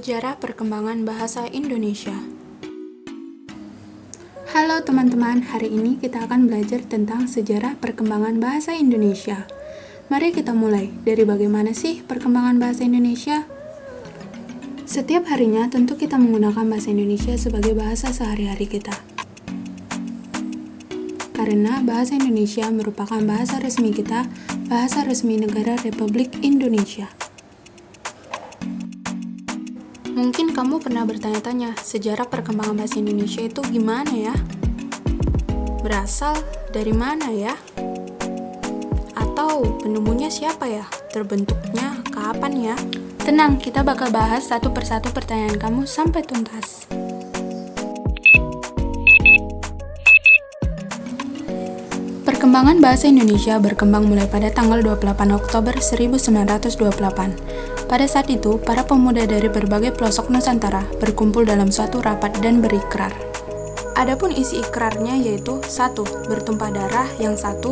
Sejarah perkembangan bahasa Indonesia. Halo teman-teman, hari ini kita akan belajar tentang sejarah perkembangan bahasa Indonesia. Mari kita mulai dari bagaimana sih perkembangan bahasa Indonesia? Setiap harinya tentu kita menggunakan bahasa Indonesia sebagai bahasa sehari-hari kita. Karena bahasa Indonesia merupakan bahasa resmi kita, bahasa resmi negara Republik Indonesia. Mungkin kamu pernah bertanya-tanya, sejarah perkembangan bahasa Indonesia itu gimana ya? Berasal dari mana ya? Atau penemunya siapa ya? Terbentuknya kapan ya? Tenang, kita bakal bahas satu persatu pertanyaan kamu sampai tuntas. Perkembangan bahasa Indonesia berkembang mulai pada tanggal 28 Oktober 1928. Pada saat itu, para pemuda dari berbagai pelosok Nusantara berkumpul dalam suatu rapat dan berikrar. Adapun isi ikrarnya yaitu 1. Bertumpah darah yang 1,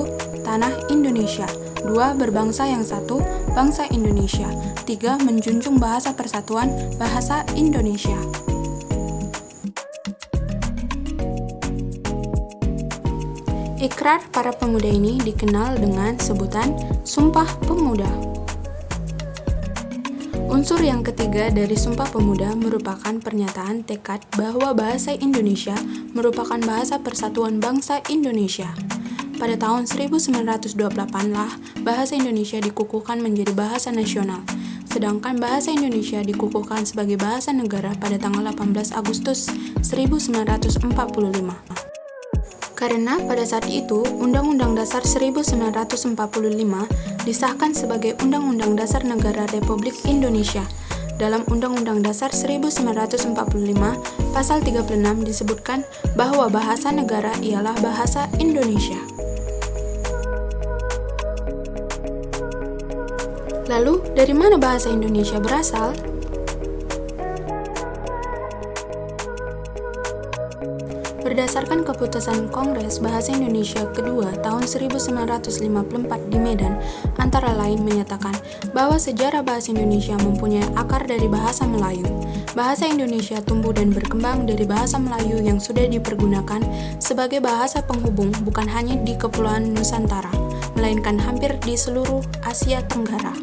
tanah Indonesia. 2. Berbangsa yang 1, bangsa Indonesia. 3. Menjunjung bahasa persatuan, bahasa Indonesia. Ikrar para pemuda ini dikenal dengan sebutan Sumpah Pemuda. Unsur yang ketiga dari Sumpah Pemuda merupakan pernyataan tekad bahwa bahasa Indonesia merupakan bahasa persatuan bangsa Indonesia. Pada tahun 1928 lah bahasa Indonesia dikukuhkan menjadi bahasa nasional, sedangkan bahasa Indonesia dikukuhkan sebagai bahasa negara pada tanggal 18 Agustus 1945. Karena pada saat itu, Undang-Undang Dasar 1945 disahkan sebagai Undang-Undang Dasar Negara Republik Indonesia. Dalam Undang-Undang Dasar 1945, Pasal 36 disebutkan bahwa bahasa negara ialah bahasa Indonesia. Lalu, dari mana bahasa Indonesia berasal? Berdasarkan keputusan Kongres Bahasa Indonesia kedua tahun 1954 di Medan, antara lain menyatakan bahwa sejarah bahasa Indonesia mempunyai akar dari bahasa Melayu. Bahasa Indonesia tumbuh dan berkembang dari bahasa Melayu yang sudah dipergunakan sebagai bahasa penghubung bukan hanya di Kepulauan Nusantara, melainkan hampir di seluruh Asia Tenggara.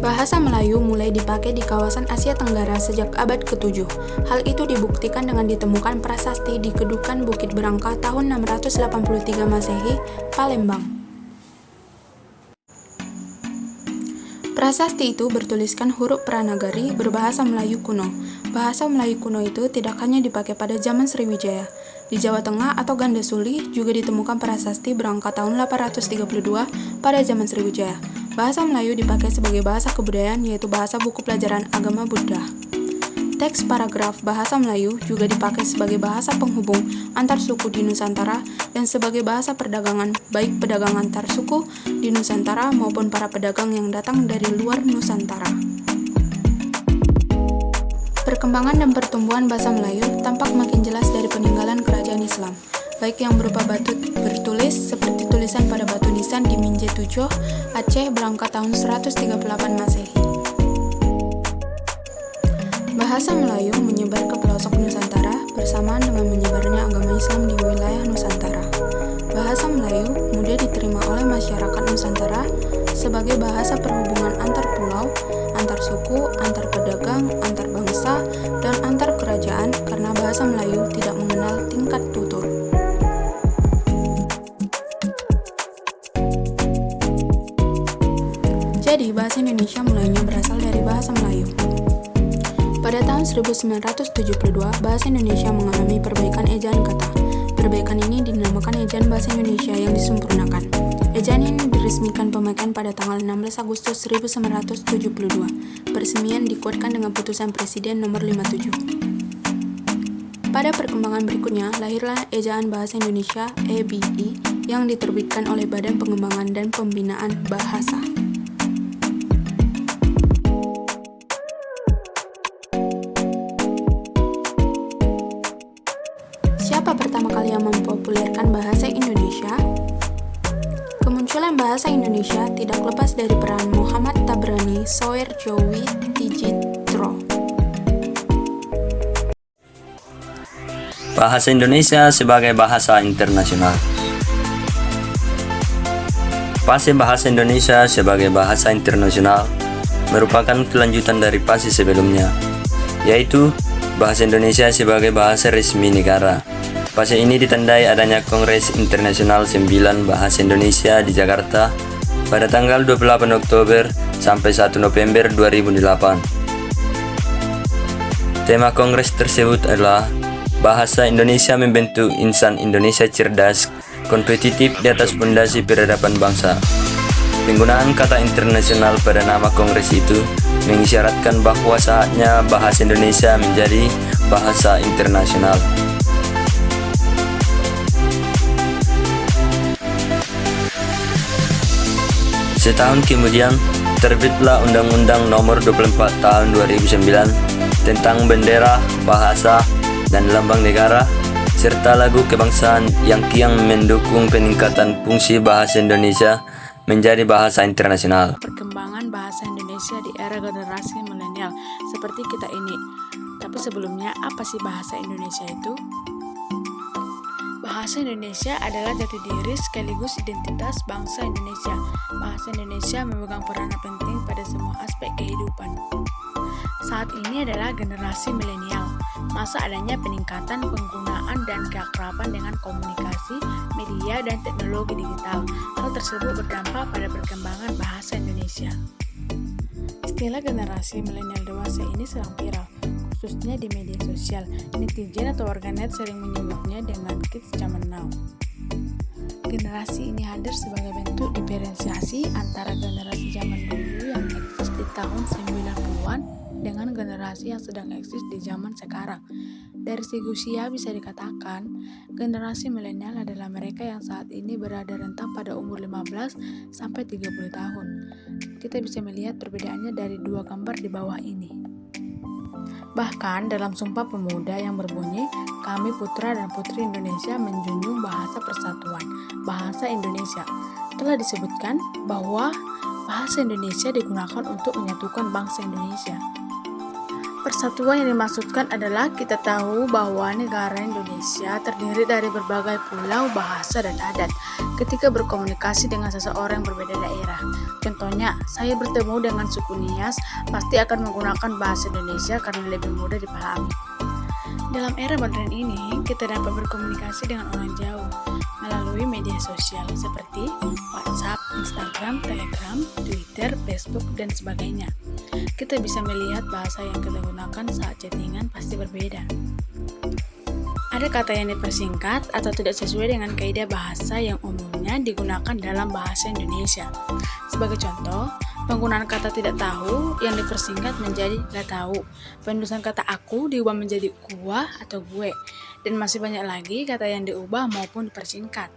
Bahasa Melayu mulai dipakai di kawasan Asia Tenggara sejak abad ke-7. Hal itu dibuktikan dengan ditemukan prasasti di Kedukan Bukit Berangka tahun 683 Masehi, Palembang. Prasasti itu bertuliskan huruf Pranagari berbahasa Melayu kuno. Bahasa Melayu kuno itu tidak hanya dipakai pada zaman Sriwijaya. Di Jawa Tengah atau Gandasuli juga ditemukan prasasti Berangka tahun 832 pada zaman Sriwijaya. Bahasa Melayu dipakai sebagai bahasa kebudayaan yaitu bahasa buku pelajaran agama Buddha. Teks paragraf bahasa Melayu juga dipakai sebagai bahasa penghubung antar suku di Nusantara dan sebagai bahasa perdagangan baik pedagang antar suku di Nusantara maupun para pedagang yang datang dari luar Nusantara. Perkembangan dan pertumbuhan bahasa Melayu tampak makin jelas dari peninggalan kerajaan Islam, baik yang berupa batu bertulis seperti tulisan pada batu nisan di Minje Tujoh, Aceh Berangka tahun 138 Masehi. Bahasa Melayu menyebar ke pelosok Nusantara bersamaan dengan menyebarnya agama Islam di wilayah Nusantara. Bahasa Melayu mudah diterima oleh masyarakat Nusantara sebagai bahasa perhubungan antar pulau, antar suku, antar pedagang, antar bangsa, dan antar kerajaan karena bahasa Melayu tidak mengenal tingkat tutur. Jadi, bahasa Indonesia mulainya berasal dari bahasa Melayu. Pada tahun 1972, bahasa Indonesia mengalami perbaikan ejaan kata. Perbaikan ini dinamakan ejaan bahasa Indonesia yang disempurnakan. Ejaan ini diresmikan pemakaian pada tanggal 16 Agustus 1972. Peresmian dikuatkan dengan putusan Presiden nomor 57. Pada perkembangan berikutnya, lahirlah Ejaan Bahasa Indonesia (EBI) yang diterbitkan oleh Badan Pengembangan dan Pembinaan Bahasa. Siapa pertama kali yang mempopulerkan bahasa Indonesia? Kemunculan bahasa Indonesia tidak lepas dari peran Muhammad Tabrani Soeharjowi Tijitro Pro. Bahasa Indonesia sebagai bahasa internasional. Fase bahasa Indonesia sebagai bahasa internasional merupakan kelanjutan dari fase sebelumnya, yaitu bahasa Indonesia sebagai bahasa resmi negara. Fase ini ditandai adanya Kongres Internasional 9 Bahasa Indonesia di Jakarta pada tanggal 28 Oktober sampai 1 November 2008. Tema kongres tersebut adalah Bahasa Indonesia membentuk insan Indonesia cerdas, kompetitif di atas fondasi peradaban bangsa. Penggunaan kata internasional pada nama kongres itu mengisyaratkan bahwa saatnya bahasa Indonesia menjadi bahasa internasional. Setahun kemudian, terbitlah Undang-Undang Nomor 24 Tahun 2009 tentang bendera, bahasa, dan lambang negara, serta lagu kebangsaan yang kian mendukung peningkatan fungsi bahasa Indonesia menjadi bahasa internasional. Perkembangan bahasa Indonesia di era generasi milenial seperti kita ini. Tapi sebelumnya, apa sih bahasa Indonesia itu? Bahasa Indonesia adalah jati diri sekaligus identitas bangsa Indonesia. Bahasa Indonesia memegang peranan penting pada semua aspek kehidupan. Saat ini adalah generasi milenial, masa adanya peningkatan penggunaan dan keakraban dengan komunikasi, media, dan teknologi digital. Hal tersebut berdampak pada perkembangan bahasa Indonesia. Istilah generasi milenial dewasa ini sedang viral, khususnya di media sosial. Netizen atau warganet sering menyebutnya dengan kids zaman now. Generasi ini hadir sebagai bentuk diferensiasi antara generasi zaman dulu yang eksis di tahun 90-an dengan generasi yang sedang eksis di zaman sekarang. Dari segi usia bisa dikatakan, generasi milenial adalah mereka yang saat ini berada rentang pada umur 15 sampai 30 tahun. Kita bisa melihat perbedaannya dari dua gambar di bawah ini. Bahkan dalam Sumpah Pemuda yang berbunyi, kami putra dan putri Indonesia menjunjung bahasa persatuan, bahasa Indonesia, telah disebutkan bahwa bahasa Indonesia digunakan untuk menyatukan bangsa Indonesia. Persatuan yang dimaksudkan adalah kita tahu bahwa negara Indonesia terdiri dari berbagai pulau, bahasa, dan adat. Ketika berkomunikasi dengan seseorang yang berbeda daerah, contohnya saya bertemu dengan suku Nias, pasti akan menggunakan bahasa Indonesia karena lebih mudah dipahami. Dalam era modern ini, kita dapat berkomunikasi dengan orang jauh melalui media sosial seperti WhatsApp, Instagram, Telegram, Twitter, Facebook, dan sebagainya. Kita bisa melihat bahasa yang kita gunakan saat chattingan pasti berbeda. Ada kata yang dipersingkat atau tidak sesuai dengan kaidah bahasa yang umumnya digunakan dalam bahasa Indonesia. Sebagai contoh, penggunaan kata tidak tahu yang dipersingkat menjadi nggak tahu. Penulisan kata aku diubah menjadi gua atau gue. Dan masih banyak lagi kata yang diubah maupun dipersingkat.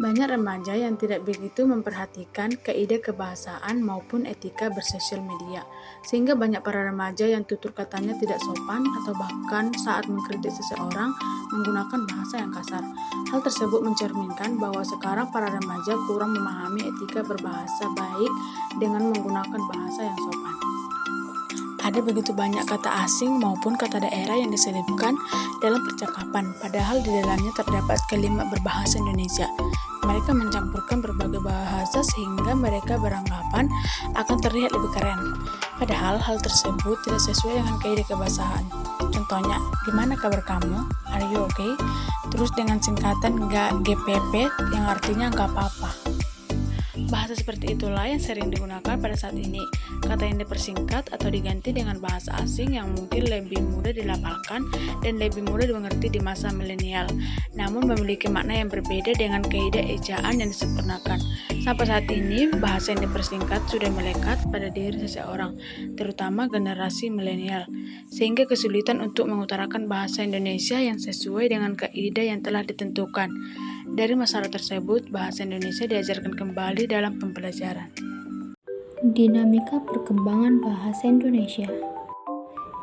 Banyak remaja yang tidak begitu memperhatikan kaidah kebahasaan maupun etika bersosial media, sehingga banyak para remaja yang tutur katanya tidak sopan atau bahkan saat mengkritik seseorang menggunakan bahasa yang kasar. Hal tersebut mencerminkan bahwa sekarang para remaja kurang memahami etika berbahasa baik dengan menggunakan bahasa yang sopan. Ada begitu banyak kata asing maupun kata daerah yang diselipkan dalam percakapan, padahal di dalamnya terdapat kalimat berbahasa Indonesia. Mereka mencampurkan berbagai bahasa sehingga mereka beranggapan akan terlihat lebih keren. Padahal hal tersebut tidak sesuai dengan kaidah kebahasaan. Contohnya, gimana kabar kamu? Are you okay? Terus dengan singkatan GPP yang artinya nggak apa-apa. Bahasa seperti itulah yang sering digunakan pada saat ini. Kata yang dipersingkat atau diganti dengan bahasa asing yang mungkin lebih mudah dilafalkan dan lebih mudah dimengerti di masa milenial, namun memiliki makna yang berbeda dengan kaidah ejaan yang disempurnakan. Sampai saat ini, bahasa yang dipersingkat sudah melekat pada diri seseorang, terutama generasi milenial, sehingga kesulitan untuk mengutarakan bahasa Indonesia yang sesuai dengan kaidah yang telah ditentukan. Dari masalah tersebut, bahasa Indonesia diajarkan kembali dalam pembelajaran. Dinamika perkembangan bahasa Indonesia.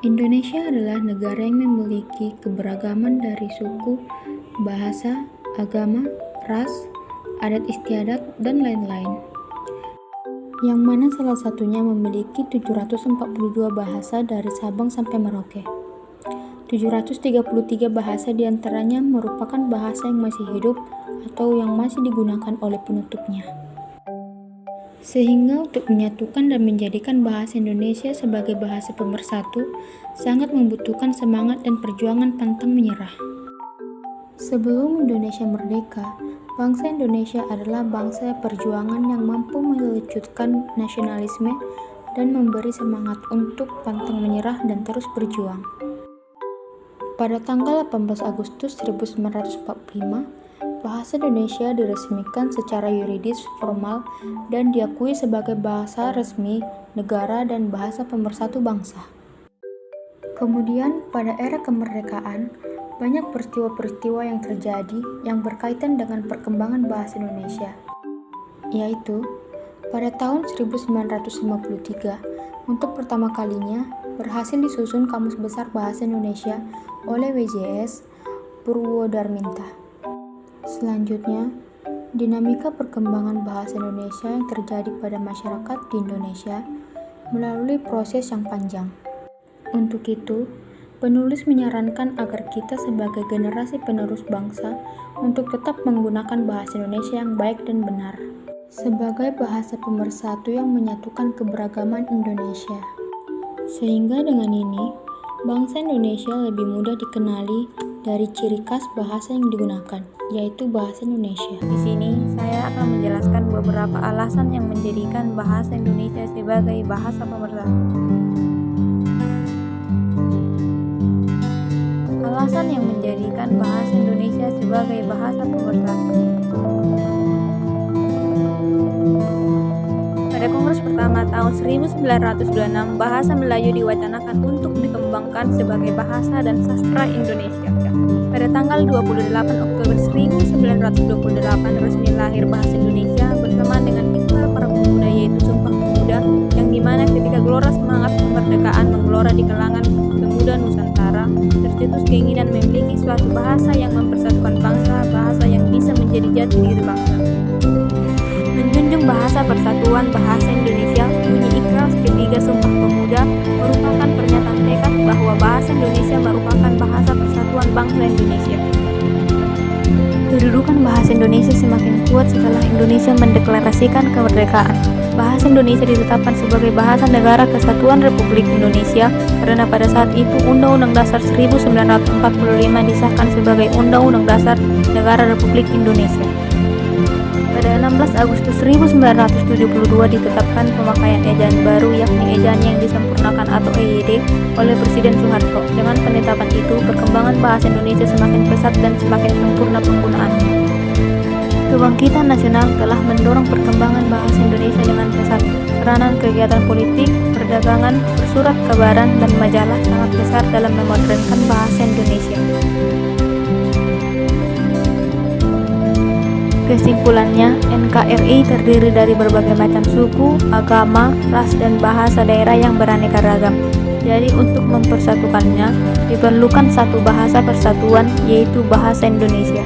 Indonesia adalah negara yang memiliki keberagaman dari suku, bahasa, agama, ras, adat istiadat, dan lain-lain. yang mana salah satunya memiliki 742 bahasa dari Sabang sampai Merauke. 733 bahasa diantaranya merupakan bahasa yang masih hidup atau yang masih digunakan oleh penutupnya. Sehingga untuk menyatukan dan menjadikan bahasa Indonesia sebagai bahasa pemersatu sangat membutuhkan semangat dan perjuangan pantang menyerah. Sebelum Indonesia merdeka, bangsa Indonesia adalah bangsa perjuangan yang mampu melucutkan nasionalisme dan memberi semangat untuk pantang menyerah dan terus berjuang. Pada tanggal 18 Agustus 1945, bahasa Indonesia diresmikan secara yuridis formal dan diakui sebagai bahasa resmi negara dan bahasa pemersatu bangsa. Kemudian, pada era kemerdekaan, banyak peristiwa-peristiwa yang terjadi yang berkaitan dengan perkembangan bahasa Indonesia, yaitu pada tahun 1953, untuk pertama kalinya berhasil disusun Kamus Besar Bahasa Indonesia oleh WJS Purwodarminta. Selanjutnya, dinamika perkembangan bahasa Indonesia yang terjadi pada masyarakat di Indonesia melalui proses yang panjang. Untuk itu, penulis menyarankan agar kita sebagai generasi penerus bangsa untuk tetap menggunakan bahasa Indonesia yang baik dan benar sebagai bahasa pemersatu yang menyatukan keberagaman Indonesia. Sehingga dengan ini, bangsa Indonesia lebih mudah dikenali dari ciri khas bahasa yang digunakan, yaitu bahasa Indonesia. Di sini, saya akan menjelaskan beberapa alasan yang menjadikan bahasa Indonesia sebagai bahasa pemersatu. Alasan yang menjadikan bahasa Indonesia sebagai bahasa pemersatu. Pada Kongres pertama tahun 1926, bahasa Melayu diwacanakan untuk dikembangkan sebagai bahasa dan sastra Indonesia. Pada tanggal 28 Oktober 1928, resmi lahir bahasa Indonesia bersamaan dengan Ikrar para pemuda, yaitu Sumpah Pemuda, yang dimana ketika gelora semangat kemerdekaan menggelora di kalangan pemuda Nusantara, tercetus keinginan memiliki suatu bahasa yang mempersatukan bangsa, bahasa yang bisa menjadi jati diri bangsa. Menjunjung bahasa persatuan bahasa Indonesia, bunyi Ikrar ketiga Sumpah Pemuda merupakan pernyataan tekad bahwa bahasa Indonesia merupakan bahasa persatuan bangsa Indonesia. Kedudukan bahasa Indonesia semakin kuat setelah Indonesia mendeklarasikan kemerdekaan. Bahasa Indonesia ditetapkan sebagai bahasa negara kesatuan Republik Indonesia karena pada saat itu Undang-Undang Dasar 1945 disahkan sebagai Undang-Undang Dasar Negara Republik Indonesia. Pada 16 Agustus 1972 ditetapkan pemakaian ejaan baru, yakni ejaan yang disempurnakan atau EYD oleh Presiden Soeharto. Dengan penetapan itu, perkembangan bahasa Indonesia semakin pesat dan semakin sempurna penggunaannya. Kebangkitan nasional telah mendorong perkembangan bahasa Indonesia dengan pesat. Peranan kegiatan politik, perdagangan, bersurat kabaran, dan majalah sangat besar dalam memodernkan bahasa Indonesia. Kesimpulannya, NKRI terdiri dari berbagai macam suku, agama, ras, dan bahasa daerah yang beraneka ragam. Jadi untuk mempersatukannya, diperlukan satu bahasa persatuan, yaitu bahasa Indonesia.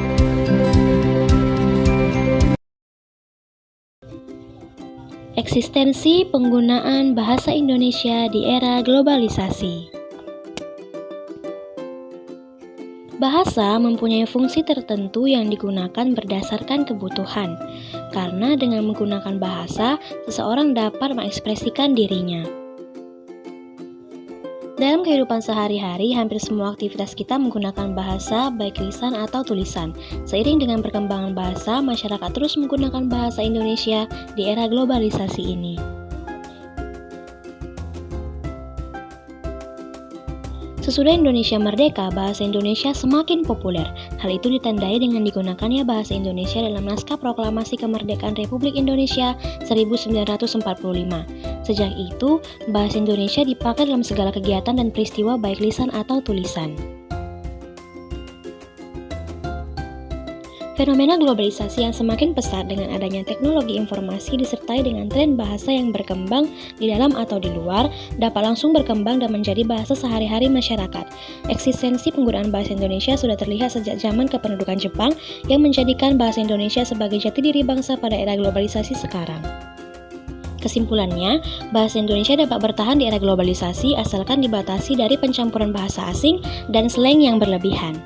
Eksistensi penggunaan bahasa Indonesia di era globalisasi. Bahasa mempunyai fungsi tertentu yang digunakan berdasarkan kebutuhan, karena dengan menggunakan bahasa, seseorang dapat mengekspresikan dirinya. Dalam kehidupan sehari-hari, hampir semua aktivitas kita menggunakan bahasa, baik lisan atau tulisan. Seiring dengan perkembangan bahasa, masyarakat terus menggunakan bahasa Indonesia di era globalisasi ini. Sesudah Indonesia merdeka, bahasa Indonesia semakin populer. Hal itu ditandai dengan digunakannya bahasa Indonesia dalam naskah proklamasi kemerdekaan Republik Indonesia 1945. Sejak itu, bahasa Indonesia dipakai dalam segala kegiatan dan peristiwa baik lisan atau tulisan. Fenomena globalisasi yang semakin pesat dengan adanya teknologi informasi disertai dengan tren bahasa yang berkembang di dalam atau di luar dapat langsung berkembang dan menjadi bahasa sehari-hari masyarakat. Eksistensi penggunaan bahasa Indonesia sudah terlihat sejak zaman kependudukan Jepang yang menjadikan bahasa Indonesia sebagai jati diri bangsa pada era globalisasi sekarang. Kesimpulannya, bahasa Indonesia dapat bertahan di era globalisasi asalkan dibatasi dari pencampuran bahasa asing dan slang yang berlebihan.